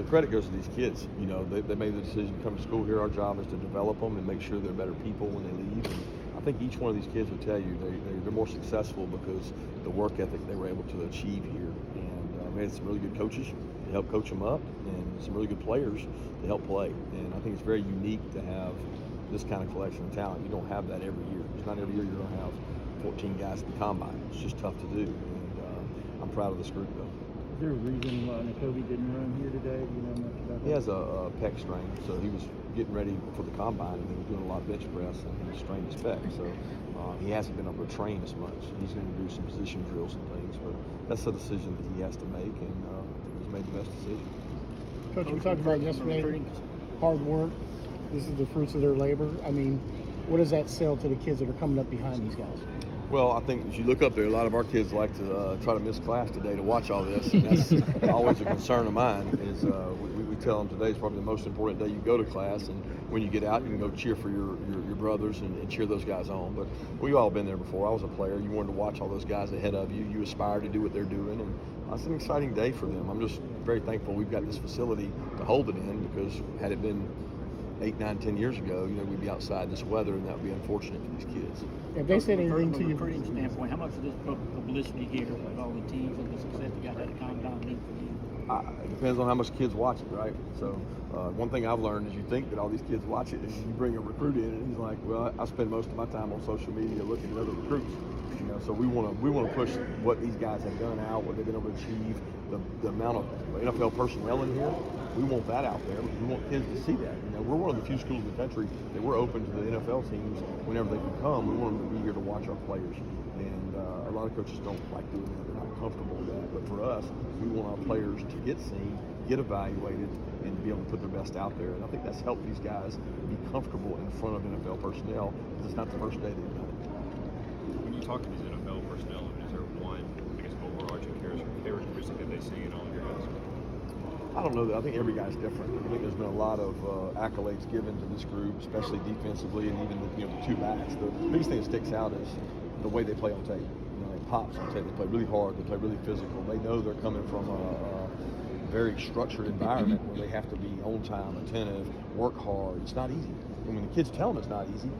credit goes to these kids. You know, they made the decision to come to school here. Our job is to develop them and make sure they're better people when they leave. And I think each one of these kids will tell you they're more successful because the work ethic they were able to achieve here. And we had some really good coaches to help coach them up, and some really good players to help play. And I think it's very unique to have this kind of collection of talent. You don't have that every year. It's not every year you're going to have 14 guys at the combine. It's just tough to do. And I'm proud of this group, though. Is there a reason why Kirby didn't run here today? Do you know much about that? He has a pec strain, so he was getting ready for the combine, and he was doing a lot of bench press, and he strained his pec. So he hasn't been able to train as much. He's going to do some position drills and things, but that's a decision that he has to make, and I think he's made the best decision. Coach, we talked about yesterday, hard work. This is the fruits of their labor. I mean, what does that sell to the kids that are coming up behind these guys? Well, I think as you look up there, a lot of our kids like to try to miss class today to watch all this, and that's always a concern of mine. Is we tell them today is probably the most important day you go to class, and when you get out, you can go cheer for your brothers and cheer those guys on. But we've all been there before. I was a player. You wanted to watch all those guys ahead of you. You aspire to do what they're doing, and it's an exciting day for them. I'm just very thankful we've got this facility to hold it in, because had it been 8, 9, 10 years ago, we'd be outside in this weather, and that would be unfortunate for these kids. If they said anything to From a you, recruiting standpoint, how much of this publicity here with all the teams and the success you got at the combine mean for you? It depends on how much kids watch it, right? So one thing I've learned is you think that all these kids watch it, and you bring a recruit in, and he's like, well, I spend most of my time on social media looking at other recruits. So we want to push what these guys have done out, what they've been able to achieve, the amount of NFL personnel in here. We want that out there. We want kids to see that. We're one of the few schools in the country that we're open to the NFL teams whenever they can come. We want them to be here to watch our players. And a lot of coaches don't like doing that. They're not comfortable with that. But for us, we want our players to get seen, get evaluated, and be able to put their best out there. And I think that's helped these guys be comfortable in front of NFL personnel, because it's not the first day they've done it. When you talk to these NFL personnel, is there one, overarching characteristic that they see in all of your guys? I don't know. I think every guy's different. I think there's been a lot of accolades given to this group, especially defensively, and even the two backs. The biggest thing that sticks out is the way they play on tape. It pops on tape. They play really hard. They play really physical. They know they're coming from a very structured environment where they have to be on time, attentive, work hard. It's not easy. And when the kids tell them it's not easy,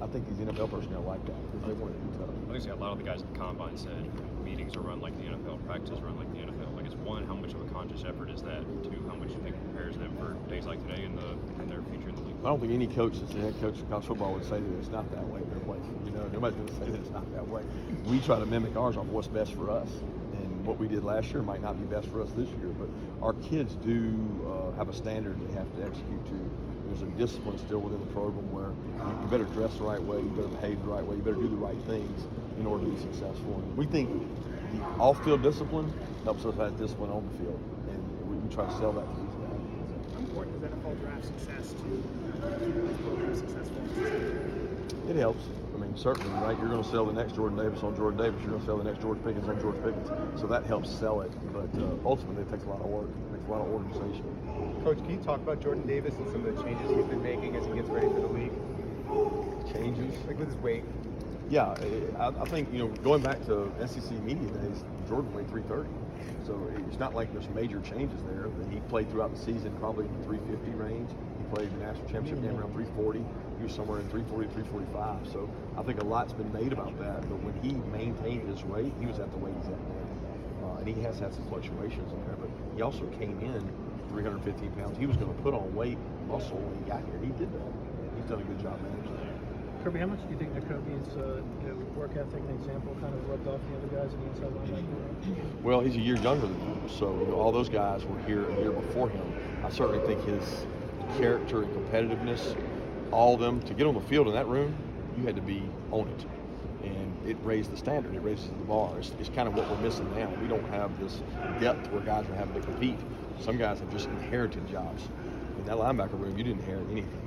I think these NFL personnel like that, because they want it to be tough. I think a lot of the guys at the combine said meetings are run like the NFL, practices run like the NFL. Like, it's one, how much of a conscious effort is that? Two, how much do you think prepares them for days like today and their future in the league? I don't think any coach that's the head coach of college football would say that it's not that way in their place. Nobody's going to say that it's not that way. We try to mimic ours on what's best for us. And what we did last year might not be best for us this year, but our kids do have a standard they have to execute to. There's a discipline still within the program where you better dress the right way, you better behave the right way, you better do the right things in order to be successful. And we think the off-field discipline helps us have discipline on the field, and we try to sell that to these guys. How important is NFL draft success to keep this program successful? It helps. Certainly, right? You're going to sell the next Jordan Davis on Jordan Davis. You're going to sell the next George Pickens on George Pickens. So that helps sell it. But ultimately, it takes a lot of work. It takes a lot of organization. Coach, can you talk about Jordan Davis and some of the changes he's been making as he gets ready for the league? Changes? Like with his weight? Yeah, I think, going back to SEC media days, Jordan weighed 330. So it's not like there's major changes there. He played throughout the season probably in the 350 range. He played the national championship game around 340. He was somewhere in 340, 345. So I think a lot's been made about that. But when he maintained his weight, he was at the weight he's at now. And he has had some fluctuations in there. But he also came in 315 pounds. He was going to put on weight, muscle when he got here. He did that. He's done a good job managing that. Kirby, how much do you think that Kirby's work ethic and example kind of rubbed off the other guys in the inside linebacker? Well, he's a year younger than him, so all those guys were here a year before him. I certainly think his character and competitiveness, all of them, to get on the field in that room, you had to be on it. And it raised the standard, it raises the bar. It's kind of what we're missing now. We don't have this depth where guys are having to compete. Some guys have just inherited jobs. In that linebacker room, you didn't inherit anything.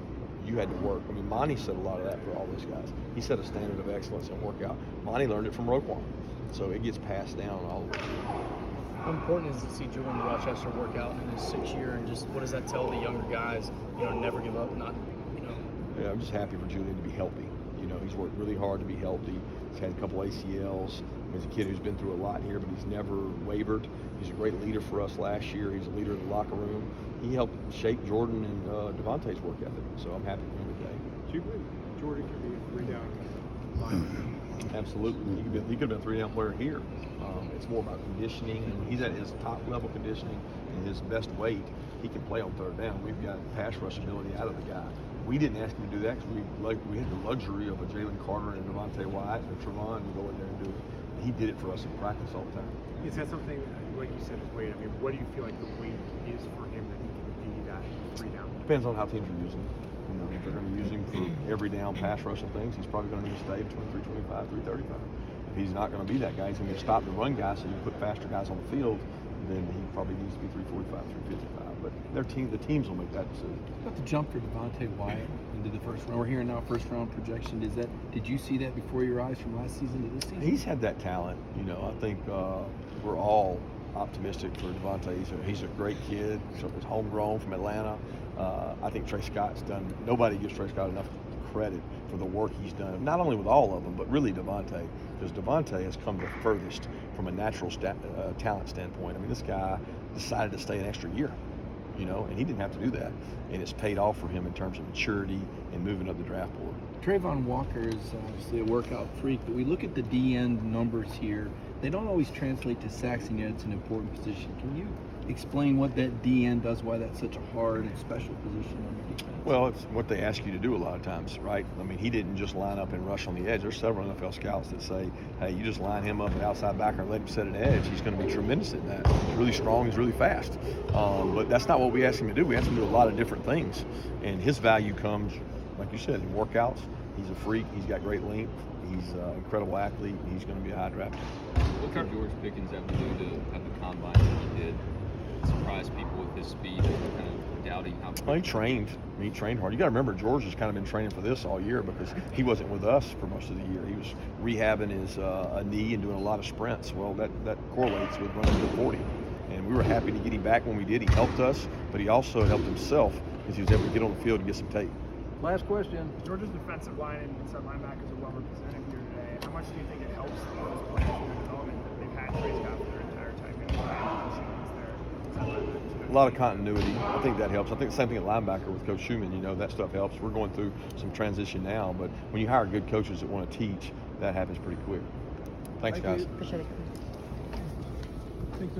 You had to work. Monty said a lot of that for all those guys. He set a standard of excellence in workout. Monty learned it from Roquan. So it gets passed down all the way. How important is it to see Julian Rochester work out in his 6th year, and just what does that tell the younger guys? Never give up, Yeah, I'm just happy for Julian to be healthy. He's worked really hard to be healthy. He's had a couple ACLs. He's a kid who's been through a lot here, but he's never wavered. He's a great leader for us last year. He's a leader in the locker room. He helped shape Jordan and Devontae's work ethic. So I'm happy for him today. Do you believe Jordan could be a three-down lineman? Absolutely. He could have been a three-down player here. It's more about conditioning, and when he's at his top-level conditioning and his best weight, he can play on third down. We've got pass rush ability out of the guy. We didn't ask him to do that because we had the luxury of a Jalen Carter and Devontae White and Trevon to go in there and do it. He did it for us in practice all the time. Is that something, like you said, his weight? I mean, what do you feel like the weight is for him that he can be that three-down? Depends on how teams are using him. You know, if they're going to use him for every down pass rush and things, he's probably going to need to stay between 325, 335. If he's not going to be that guy, he's going to stop the run guy, so you put faster guys on the field, then he probably needs to be 345, 355. But the teams will make that decision. About the jump for Devontae Wyatt into the first round. We're hearing now first round projection. Did you see that before your eyes from last season to this season? He's had that talent. You know, I think we're all optimistic for Devontae. He's a great kid. He's homegrown from Atlanta. I think Trey Scott's done. Nobody gives Trey Scott enough credit for the work he's done, not only with all of them, but really Devontae, because Devontae has come the furthest from a natural talent standpoint. I mean, this guy decided to stay an extra year, you know, and he didn't have to do that, and it's paid off for him in terms of maturity and moving up the draft board. Trayvon Walker is obviously a workout freak, but we look at the D end numbers here. They don't always translate to sacks, and yet it's an important position. Can you explain what that D end does, why that's such a hard and special position on the defense? Well, it's what they ask you to do a lot of times, right? I mean, he didn't just line up and rush on the edge. There's several NFL scouts that say, hey, you just line him up at outside backer and let him set an edge. He's going to be tremendous at that. He's really strong. He's really fast. But that's not what we ask him to do. We ask him to do a lot of different things. And his value comes, like you said, in workouts. He's a freak. He's got great length. He's an incredible athlete. He's going to be a high draft pick. What could George Pickens have to do to have the combine that he did? Surprise people with his speed and kind of doubting how Well, he trained hard. You got to remember, George has kind of been training for this all year because he wasn't with us for most of the year. He was rehabbing his a knee and doing a lot of sprints. Well, that correlates with running to 40. And we were happy to get him back when we did. He helped us, but he also helped himself because he was able to get on the field and get some tape. Last question. Georgia's defensive line and inside linebackers are well represented here today. How much do you think it helps those players in their development that they've had Trey Scott for their entire time? A lot of continuity. I think that helps. I think the same thing at linebacker with Coach Schumann. You know, that stuff helps. We're going through some transition now, but when you hire good coaches that want to teach, that happens pretty quick. Thanks, guys. Appreciate it. Thanks,